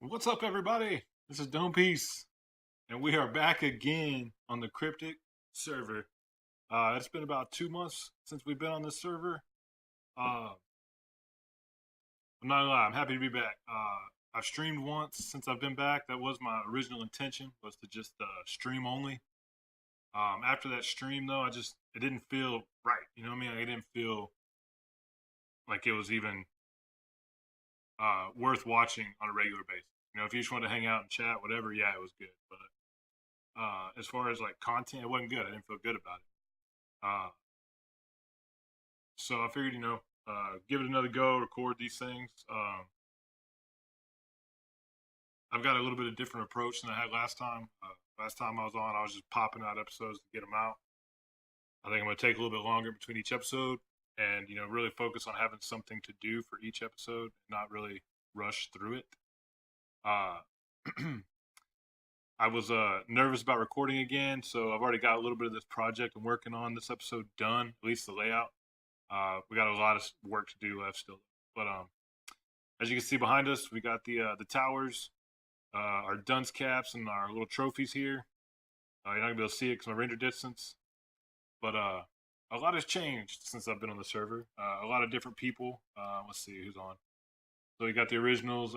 What's up, everybody? This is Peace, and we are back again on the Kryptic server. It's been about 2 months since we've been on this server. I'm not gonna lie, I'm happy to be back. I've streamed once since I've been back. That was my original intention, was to just stream only. After that stream, though, it didn't feel right. You know what I mean? Like, it didn't feel like it was even worth watching on a regular basis. You know, if you just wanted to hang out and chat, whatever, yeah, it was good. But as far as like content, it wasn't good. I didn't feel good about it. So I figured, give it another go, record these things. I've got a little bit of different approach than I had last time. Last time I was on, I was just popping out episodes to get them out. I think I'm going to take a little bit longer between each episode and, really focus on having something to do for each episode, not really rush through it. I was nervous about recording again, so I've already got a little bit of this project I'm working on, this episode done, at least the layout. We got a lot of work to do left still. But as you can see behind us, we got the towers, our dunce caps, and our little trophies here. You're not going to be able to see it because of my render distance. But a lot has changed since I've been on the server. A lot of different people. Let's see who's on. So we got the originals,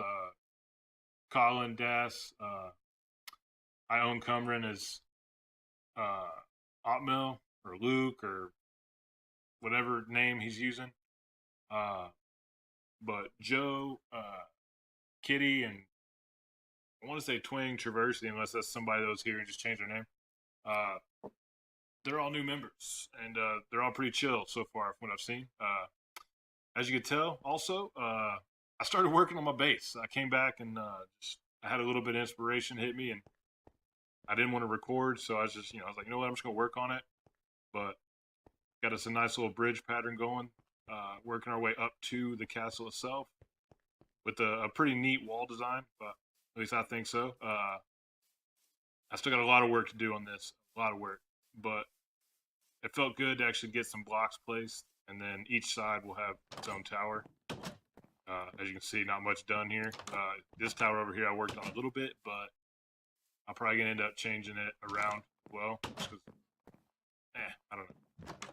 Colin, Das, I own Cumrin as Otmel or Luke or whatever name he's using. But Joe, Kitty, and I want to say Twing Traversity, unless that's somebody that was here and just changed their name. They're all new members, and they're all pretty chill so far from what I've seen. As you can tell, also, I started working on my bass. I came back and I had a little bit of inspiration hit me, and I didn't want to record, so I was just, I was like, you know what, I'm just going to work on it. But got us a nice little bridge pattern going, working our way up to the castle itself with a pretty neat wall design, but at least I think so. I still got a lot of work to do on this, a lot of work, but it felt good to actually get some blocks placed, and then each side will have its own tower. As you can see, not much done here. This tower over here I worked on a little bit, but I'm probably gonna end up changing it around as well.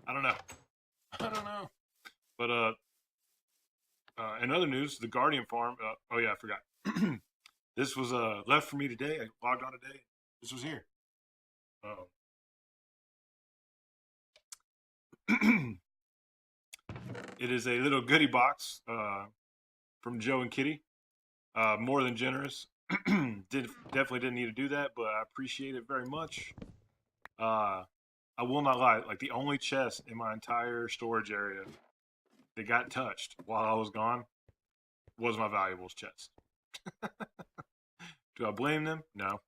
I don't know. I don't know. But in other news, the Guardian farm. Oh yeah, I forgot. This was left for me today. I logged on today. This was here. It is a little goodie box from Joe and Kitty. More than generous. Definitely didn't need to do that, but I appreciate it very much. I will not lie, like the only chest in my entire storage area that got touched while I was gone was my valuables chest. Do I blame them? No.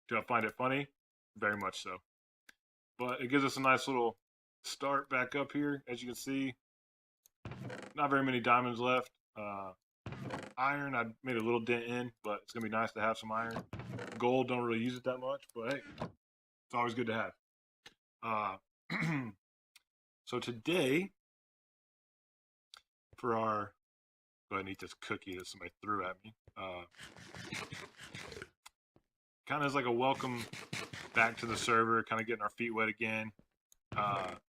Do I find it funny? Very much so. But it gives us a nice little start back up here. As you can see, not very many diamonds left. Iron, I made a little dent in, but it's going to be nice to have some iron. Gold, don't really use it that much, but hey, it's always good to have. So today, for our, go ahead and eat this cookie that somebody threw at me. Kind of as like a welcome back to the server, kind of getting our feet wet again.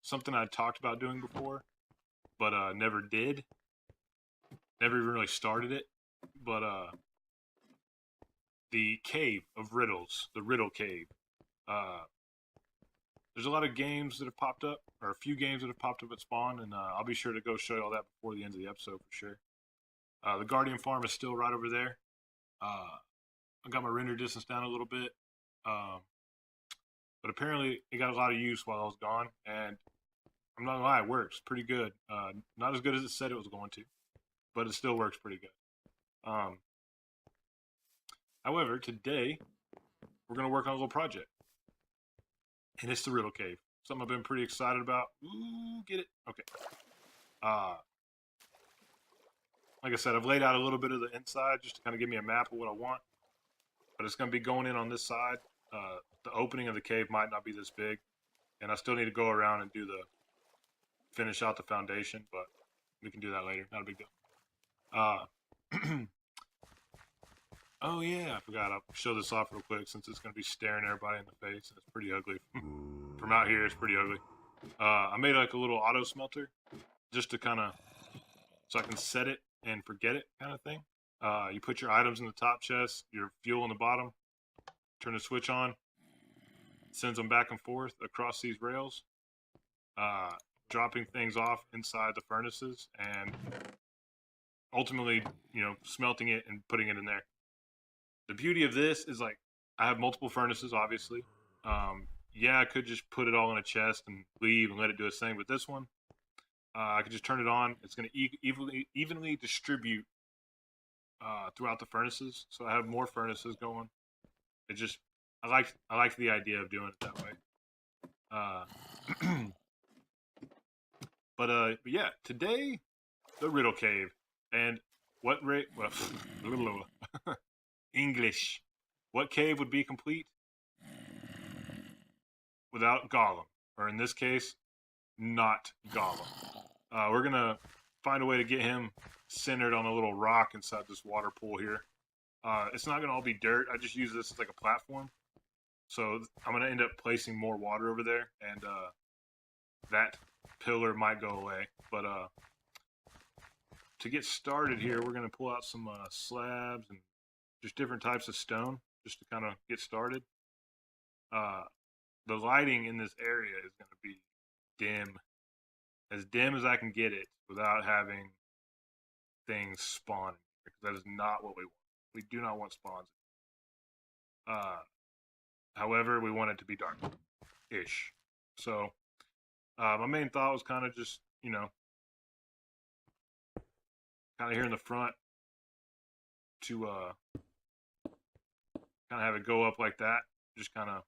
Something I talked about doing before, but never did. Never even really started it, but the Cave of Riddles, the Riddle Cave. There's a lot of games that have popped up, or a few games that have popped up at spawn, and I'll be sure to go show you all that before the end of the episode for sure. The Guardian farm is still right over there. I got my render distance down a little bit, but apparently it got a lot of use while I was gone, and I'm not gonna lie, it works pretty good. Not as good as it said it was going to, but it still works pretty good. However, today we're going to work on a little project, and it's the Riddle Cave. Something I've been pretty excited about. Ooh, get it? Okay. like I said, I've laid out a little bit of the inside just to kind of give me a map of what I want. But it's going to be going in on this side. The opening of the cave might not be this big, and I still need to go around and do the finish out the foundation, but we can do that later. Not a big deal. Oh yeah, I forgot. I'll show this off real quick since it's going to be staring everybody in the face. It's pretty ugly. From out here, it's pretty ugly. I made like a little auto smelter just to kind of, so I can set it and forget it kind of thing. You put your items in the top chest, your fuel in the bottom, turn the switch on, sends them back and forth across these rails, dropping things off inside the furnaces and ultimately, smelting it and putting it in there. The beauty of this is like I have multiple furnaces, obviously. Yeah, I could just put it all in a chest and leave and let it do its thing, but this one, I could just turn it on. It's going to evenly distribute throughout the furnaces, so I have more furnaces going. It just I like the idea of doing it that way. But yeah, today the Riddle Cave and what rate? Well, English. What cave would be complete without Gollum, or in this case, not Gollum? We're gonna find a way to get him centered on a little rock inside this water pool here. It's not gonna all be dirt. I just use this as like a platform. So I'm gonna end up placing more water over there, and that pillar might go away. But to get started here, we're gonna pull out some slabs and just different types of stone just to kind of get started. The lighting in this area is gonna be dim, as dim as I can get it without having things spawn, because that is not what we want. We do not want spawns. However, we want it to be dark-ish. So my main thought was kind of just, kind of here in the front to kind of have it go up like that. Just kind of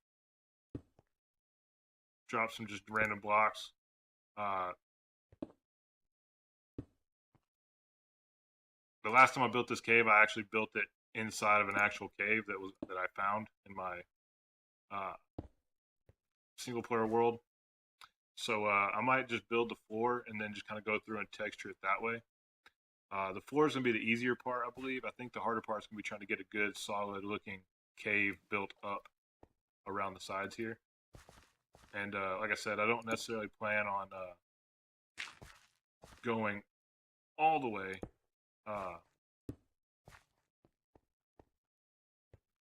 drop some just random blocks. The last time I built this cave, I actually built it inside of an actual cave that I found in my single player world. So I might just build the floor and then just kind of go through and texture it that way. The floor is going to be the easier part, I believe. I think the harder part is going to be trying to get a good, solid looking cave built up around the sides here. And like I said, I don't necessarily plan on going all the way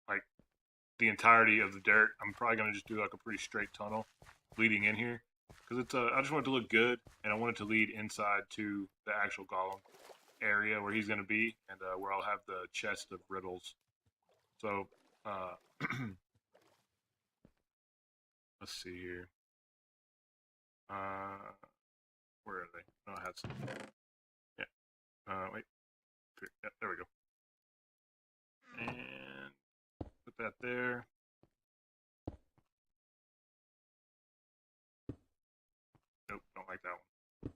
like the entirety of the dirt. I'm probably going to just do like a pretty straight tunnel leading in here, because it's I just want it to look good, and I want it to lead inside to the actual Gollum area where he's going to be, and where I'll have the chest of riddles. So let's see here. Where are they? Oh, I had some. Yeah. Wait. Yeah, there we go. And put that there. Nope, don't like that one.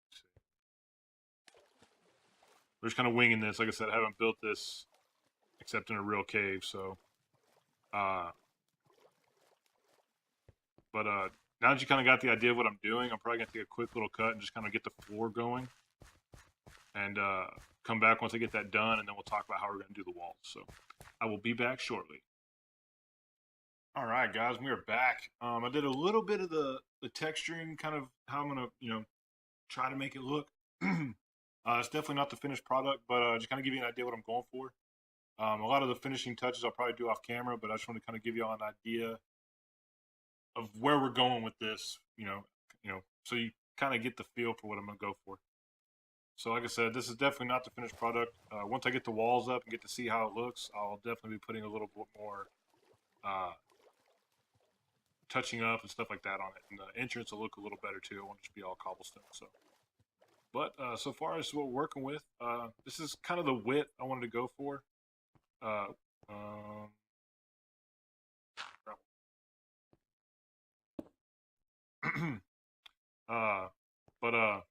Let's see. We're just kind of winging this. Like I said, I haven't built this except in a real cave, so. But now that you kind of got the idea of what I'm doing, I'm probably going to take a quick little cut and just kind of get the floor going. And come back once I get that done, and then we'll talk about how we're going to do the walls. So I will be back shortly. All right, guys, we are back. I did a little bit of the texturing, kind of how I'm going to, try to make it look. It's definitely not the finished product, but just kind of give you an idea what I'm going for. A lot of the finishing touches I'll probably do off camera, but I just want to kind of give you all an idea of where we're going with this, so you kind of get the feel for what I'm going to go for. So like I said, this is definitely not the finished product. Once I get the walls up and get to see how it looks, I'll definitely be putting a little bit more touching up and stuff like that on it. And the entrance will look a little better too. It won't just be all cobblestone. But so far as what we're working with, this is kind of the width I wanted to go for. But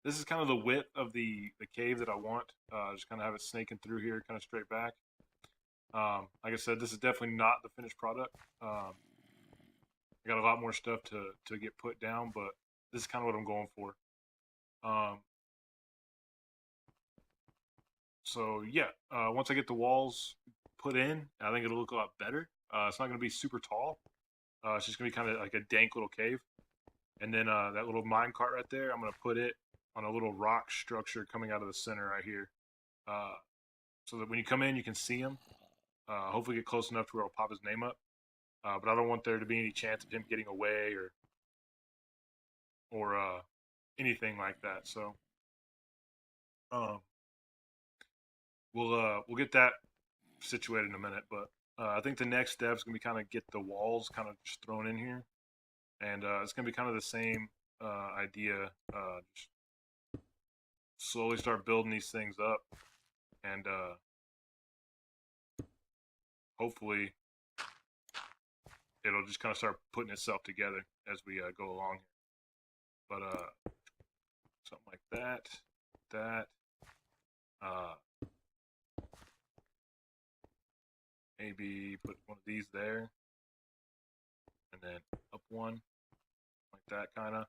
this is kind of the width of the cave that I want. Just kind of have it snaking through here, kind of straight back. Like I said, this is definitely not the finished product. I got a lot more stuff to get put down, but this is kind of what I'm going for. So yeah, once I get the walls put in, I think it'll look a lot better. It's not going to be super tall. It's just going to be kind of like a dank little cave. And then that little mine cart right there, I'm going to put it on a little rock structure coming out of the center right here. So that when you come in, you can see him. Hopefully get close enough to where I'll pop his name up. But I don't want there to be any chance of him getting away or anything like that. So we'll get that situated in a minute. But I think the next step is gonna be kind of get the walls kind of just thrown in here, and it's gonna be kind of the same idea. Just slowly start building these things up, and hopefully it'll just kind of start putting itself together as we go along here. But something like that, maybe put one of these there, and then up one, like that kind of.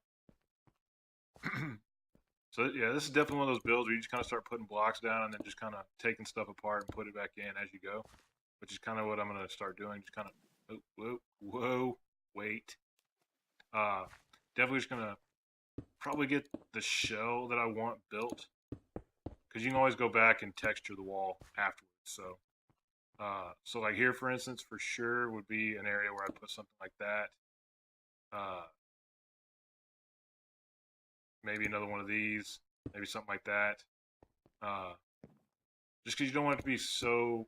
So yeah, this is definitely one of those builds where you just kind of start putting blocks down and then just kind of taking stuff apart and put it back in as you go, which is kind of what I'm going to start doing. Just kind of, whoa, wait. Definitely just going to probably get the shell that I want built, because you can always go back and texture the wall afterwards. So like here, for instance, for sure would be an area where I put something like that. Maybe another one of these, maybe something like that. Just because you don't want it to be so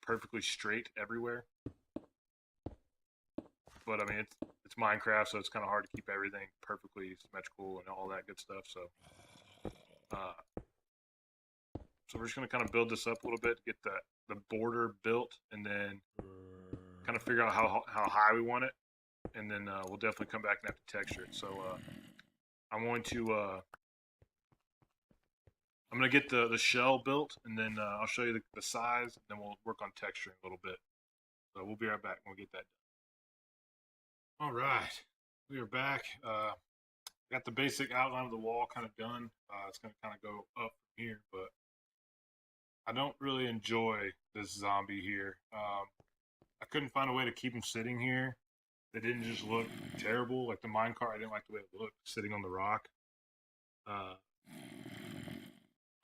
perfectly straight everywhere. But I mean, it's Minecraft, so it's kind of hard to keep everything perfectly symmetrical and all that good stuff. So we're just gonna kind of build this up a little bit, get the border built, and then kind of figure out how high we want it, and then we'll definitely come back and have to texture it. So I'm going to get the shell built, and then I'll show you the size, and then we'll work on texturing a little bit. So we'll be right back when we get that done. All right, we are back. Got the basic outline of the wall kind of done. It's going to kind of go up from here, but I don't really enjoy this zombie here. I couldn't find a way to keep him sitting here. They didn't just look terrible. Like the minecart, I didn't like the way it looked sitting on the rock. I'm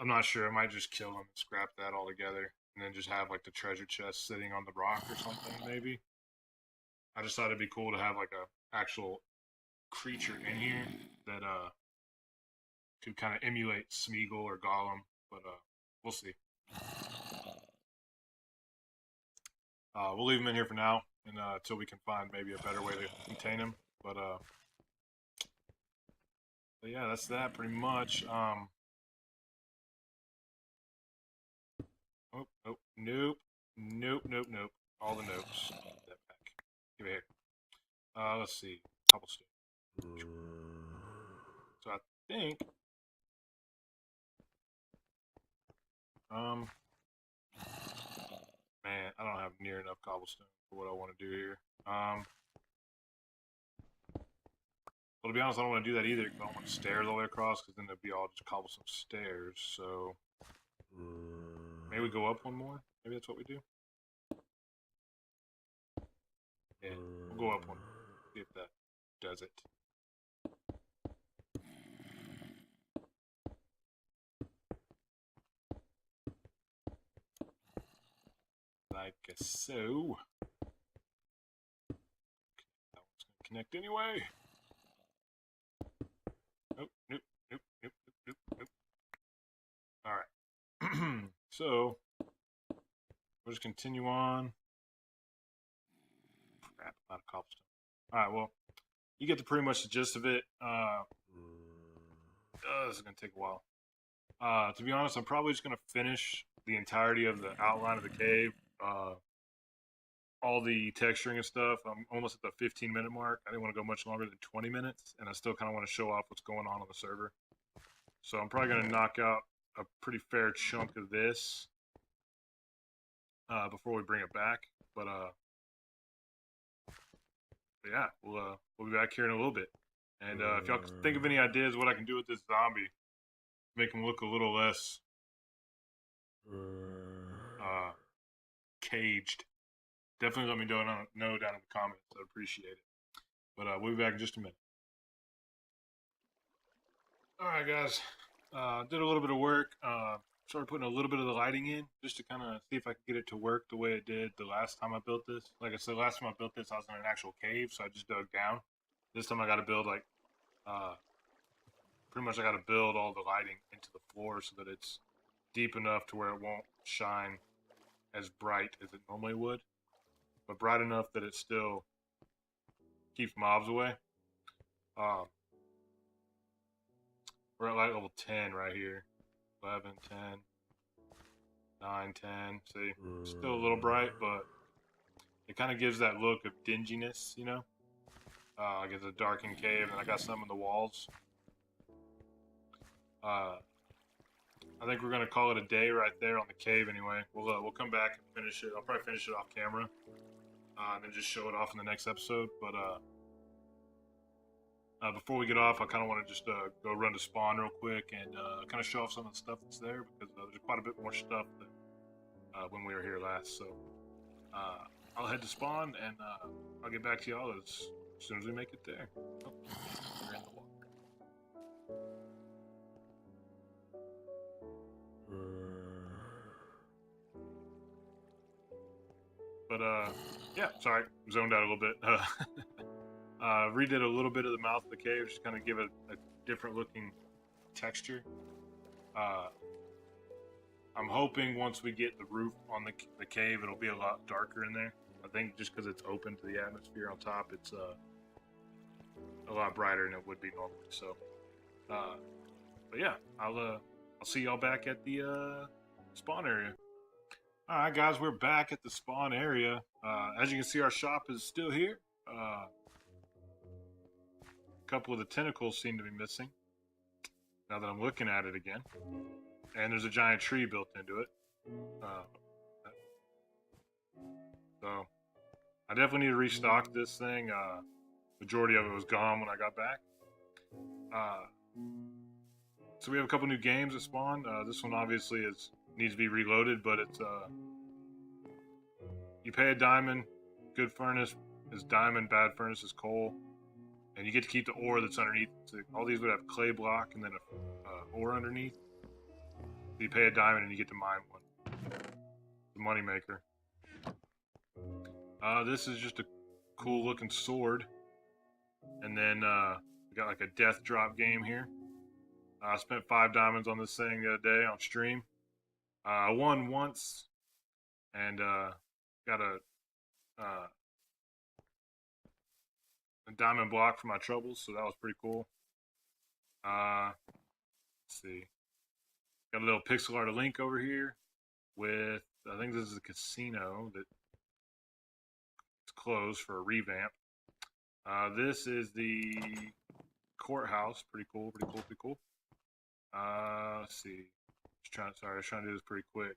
not sure. I might just kill him and scrap that altogether, and then just have like the treasure chest sitting on the rock or something, maybe. I just thought it'd be cool to have like a actual creature in here that could kind of emulate Smeagol or Gollum, but we'll see. We'll leave him in here for now, and until we can find maybe a better way to contain him. But yeah, that's that pretty much. Nope. All the notes. That back. Give it here. Let's see. Cobblestone. So I think man, I don't have near enough cobblestone for what I want to do here. Well, to be honest, I don't want to do that either, because I don't want stairs all the way across, because then it'd be all just cobblestone stairs. So maybe we go up one more. Maybe that's what we do. Yeah, we'll go up one. See if that does it. Like so. That one's gonna connect anyway. Nope. All right. So we'll just continue on. Crap, not a cobblestone. All right. Well, you get the pretty much the gist of it. This is gonna take a while. To be honest, I'm probably just gonna finish the entirety of the outline of the cave. All the texturing and stuff. I'm almost at the 15-minute mark. I didn't want to go much longer than 20 minutes, and I still kind of want to show off what's going on the server. So I'm probably gonna knock out a pretty fair chunk of this before we bring it back. But yeah, we'll be back here in a little bit. And if y'all think of any ideas what I can do with this zombie, make him look a little less uh, caged, definitely let me know down in the comments. I'd appreciate it. But we'll be back in just a minute. All right, guys. Did a little bit of work. Started putting a little bit of the lighting in just to kind of see if I could get it to work the way it did the last time I built this. Like I said, last time I built this, I was in an actual cave, so I just dug down. This time I got to build like, pretty much I got to build all the lighting into the floor so that it's deep enough to where it won't shine as bright as it normally would, but bright enough that it still keeps mobs away. We're at light level 10 right here. 11, 10, 9, 10. See, still a little bright, but it kind of gives that look of dinginess, you know? Like it's a darkened cave, and I got some in the walls. I think we're gonna call it a day right there on the cave anyway. We'll come back and finish it. I'll probably finish it off camera, and then just show it off in the next episode. But before we get off, I kind of want to just go run to spawn real quick and kind of show off some of the stuff that's there, because there's quite a bit more stuff than when we were here last. So I'll head to spawn, and I'll get back to y'all as soon as we make it there. Oh, we're in the water. But yeah, sorry, zoned out a little bit. Redid a little bit of the mouth of the cave, just kind of give it a different looking texture. I'm hoping once we get the roof on the cave, it'll be a lot darker in there. I think just because it's open to the atmosphere on top, it's a lot brighter than it would be normally. So, but yeah, I'll see y'all back at the spawn area. All right, guys, we're back at the spawn area. As you can see, our shop is still here. A couple of the tentacles seem to be missing now that I'm looking at it again. And there's a giant tree built into it. So I definitely need to restock this thing. Majority of it was gone when I got back. So we have a couple new games that spawned. This one obviously needs to be reloaded, but it's you pay a diamond. Good furnace is diamond, bad furnace is coal, and you get to keep the ore that's underneath. So all these would have clay block and then a ore underneath. So you pay a diamond and you get to mine one. The money maker. This is just a cool looking sword, and then we got like a death drop game here. I spent 5 diamonds on this thing the other day on stream. I won once, and got a diamond block for my troubles, so that was pretty cool. Let's see. Got a little pixel art link over here with, I think this is a casino that it's closed for a revamp. This is the courthouse. Pretty cool, pretty cool, pretty cool. Let's see. I was trying to do this pretty quick.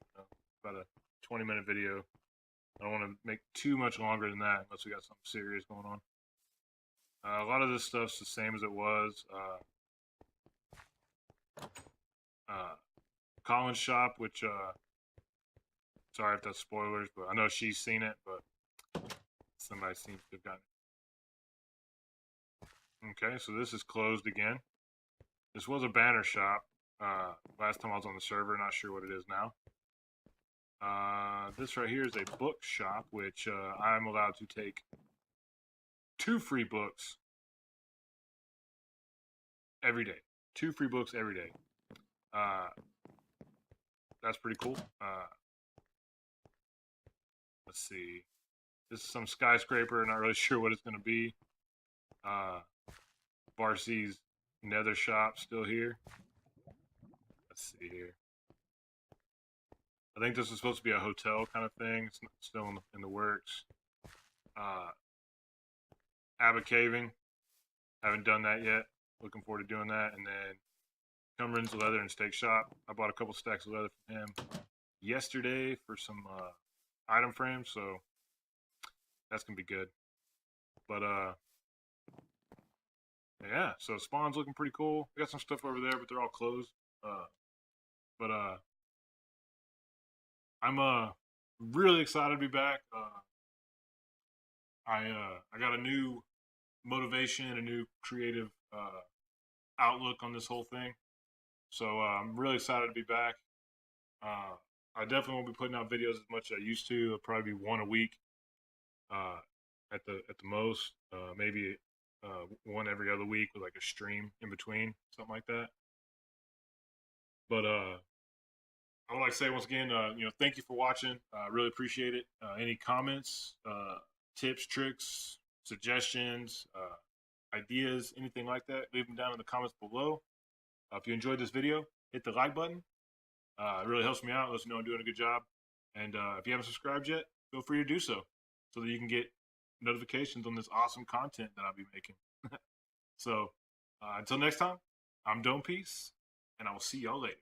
About a 20-minute video. I don't want to make too much longer than that unless we got something serious going on. A lot of this stuff's the same as it was. Colin's shop, which, sorry if that's spoilers, but I know she's seen it, but somebody seems to have gotten it. Okay, so this is closed again. This was a banner shop. Last time I was on the server, not sure what it is now. This right here is a book shop, which I'm allowed to take 2 free books every day. 2 free books every day. That's pretty cool. Let's see. This is some skyscraper. Not really sure what it's going to be. Varsy's nether shop still here. Let's see here. I think this is supposed to be a hotel kind of thing. It's still in the works. Abba caving. Haven't done that yet. Looking forward to doing that. And then Cumberland's Leather and Steak Shop. I bought a couple stacks of leather from him yesterday for some item frames, so that's gonna be good. But yeah, so Spawn's looking pretty cool. We got some stuff over there, but they're all closed. But I'm really excited to be back. I got a new motivation, a new creative outlook on this whole thing. So I'm really excited to be back. I definitely won't be putting out videos as much as I used to. It'll probably be one a week uh, at the most. Maybe one every other week with like a stream in between, something like that. But I would like to say once again, thank you for watching. I really appreciate it. Any comments, tips, tricks, suggestions, ideas, anything like that, leave them down in the comments below. If you enjoyed this video, hit the like button. It really helps me out. Lets me know I'm doing a good job. And if you haven't subscribed yet, feel free to do so that you can get notifications on this awesome content that I'll be making. So until next time, I'm Dome Peace, and I will see y'all later.